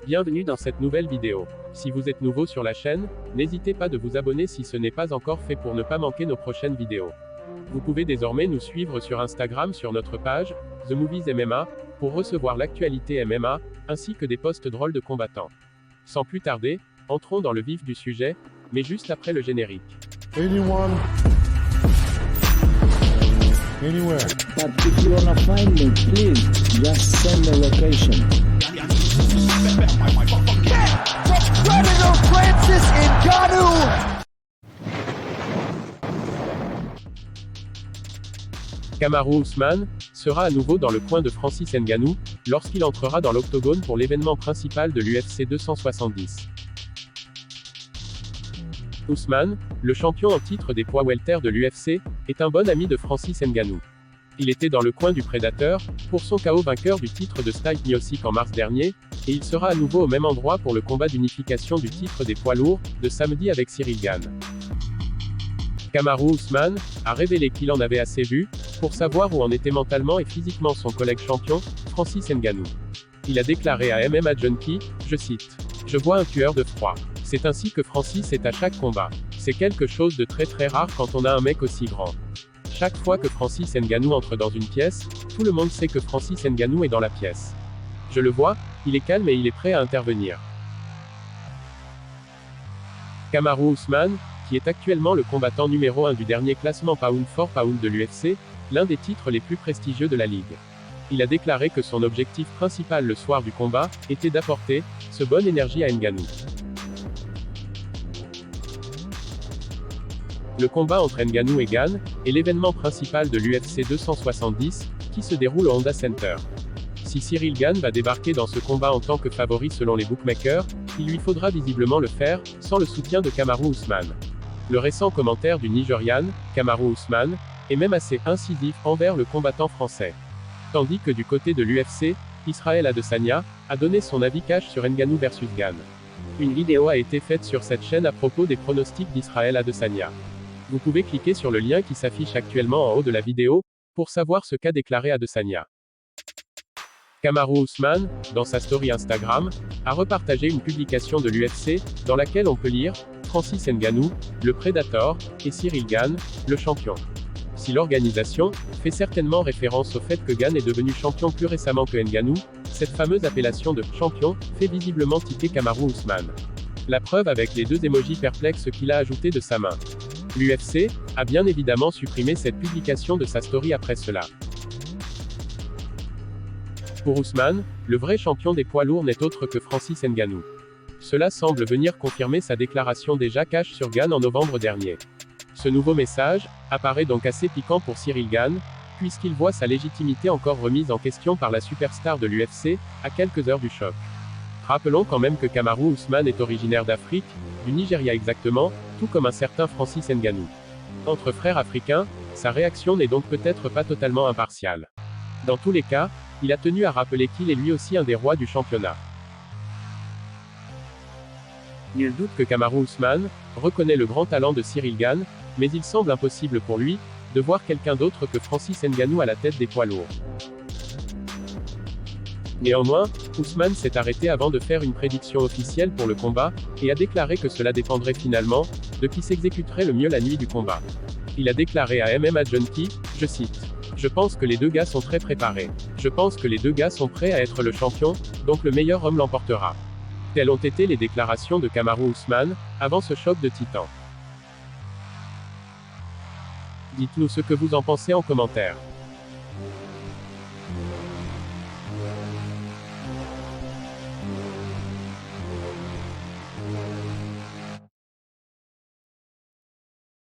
Bienvenue dans cette nouvelle vidéo. Si vous êtes nouveau sur la chaîne, n'hésitez pas de vous abonner si ce n'est pas encore fait pour ne pas manquer nos prochaines vidéos. Vous pouvez désormais nous suivre sur Instagram sur notre page, The Movies MMA, pour recevoir l'actualité MMA, ainsi que des posts drôles de combattants. Sans plus tarder, entrons dans le vif du sujet, mais juste après le générique. Anyone, anywhere. But if you wanna find me, please just send the location. Predator Francis Ngannou. Kamaru Usman sera à nouveau dans le coin de Francis Ngannou lorsqu'il entrera dans l'octogone pour l'événement principal de l'UFC 270. Usman, le champion en titre des poids welter de l'UFC, est un bon ami de Francis Ngannou. Il était dans le coin du prédateur, pour son KO vainqueur du titre de Stipe Miocic en mars dernier, et il sera à nouveau au même endroit pour le combat d'unification du titre des poids lourds, de samedi avec Cyril Gane. Kamaru Usman a révélé qu'il en avait assez vu, pour savoir où en était mentalement et physiquement son collègue champion, Francis Ngannou. Il a déclaré à MMA Junkie, je cite, « Je vois un tueur de froid. C'est ainsi que Francis est à chaque combat. C'est quelque chose de très rare quand on a un mec aussi grand. Chaque fois que Francis Ngannou entre dans une pièce, tout le monde sait que Francis Ngannou est dans la pièce. Je le vois, il est calme et il est prêt à intervenir. » Kamaru Usman, qui est actuellement le combattant numéro 1 du dernier classement pound for pound de l'UFC, l'un des titres les plus prestigieux de la ligue. Il a déclaré que son objectif principal le soir du combat était d'apporter ce bonne énergie à Ngannou. Le combat entre Ngannou et Gane est l'événement principal de l'UFC 270, qui se déroule au Honda Center. Si Cyril Gane va débarquer dans ce combat en tant que favori selon les bookmakers, il lui faudra visiblement le faire, sans le soutien de Kamaru Usman. Le récent commentaire du Nigérian, Kamaru Usman, est même assez incisif envers le combattant français. Tandis que du côté de l'UFC, Israel Adesanya a donné son avis cash sur Ngannou versus Gane. Une vidéo a été faite sur cette chaîne à propos des pronostics d'Israel Adesanya. Vous pouvez cliquer sur le lien qui s'affiche actuellement en haut de la vidéo, pour savoir ce qu'a déclaré Adesanya. Kamaru Usman, dans sa story Instagram, a repartagé une publication de l'UFC, dans laquelle on peut lire « Francis Ngannou, le Predator, et Cyril Gane, le champion ». Si l'organisation fait certainement référence au fait que Gane est devenu champion plus récemment que Ngannou, cette fameuse appellation de « champion » fait visiblement tiquer Kamaru Usman. La preuve avec les deux émojis perplexes qu'il a ajoutés de sa main. L'UFC a bien évidemment supprimé cette publication de sa story après cela. Pour Usman, le vrai champion des poids lourds n'est autre que Francis Ngannou. Cela semble venir confirmer sa déclaration déjà cash sur Gane en novembre dernier. Ce nouveau message apparaît donc assez piquant pour Cyril Gane, puisqu'il voit sa légitimité encore remise en question par la superstar de l'UFC, à quelques heures du choc. Rappelons quand même que Kamaru Usman est originaire d'Afrique, du Nigeria exactement, tout comme un certain Francis Ngannou. Entre frères africains, sa réaction n'est donc peut-être pas totalement impartiale. Dans tous les cas, il a tenu à rappeler qu'il est lui aussi un des rois du championnat. Nul doute que Kamaru Usman reconnaît le grand talent de Cyril Gane, mais il semble impossible pour lui de voir quelqu'un d'autre que Francis Ngannou à la tête des poids lourds. Néanmoins, Usman s'est arrêté avant de faire une prédiction officielle pour le combat, et a déclaré que cela dépendrait finalement de qui s'exécuterait le mieux la nuit du combat. Il a déclaré à MMA Junkie, je cite, « Je pense que les deux gars sont très préparés. Je pense que les deux gars sont prêts à être le champion, donc le meilleur homme l'emportera. » Telles ont été les déclarations de Kamaru Usman, avant ce choc de titans. Dites-nous ce que vous en pensez en commentaire.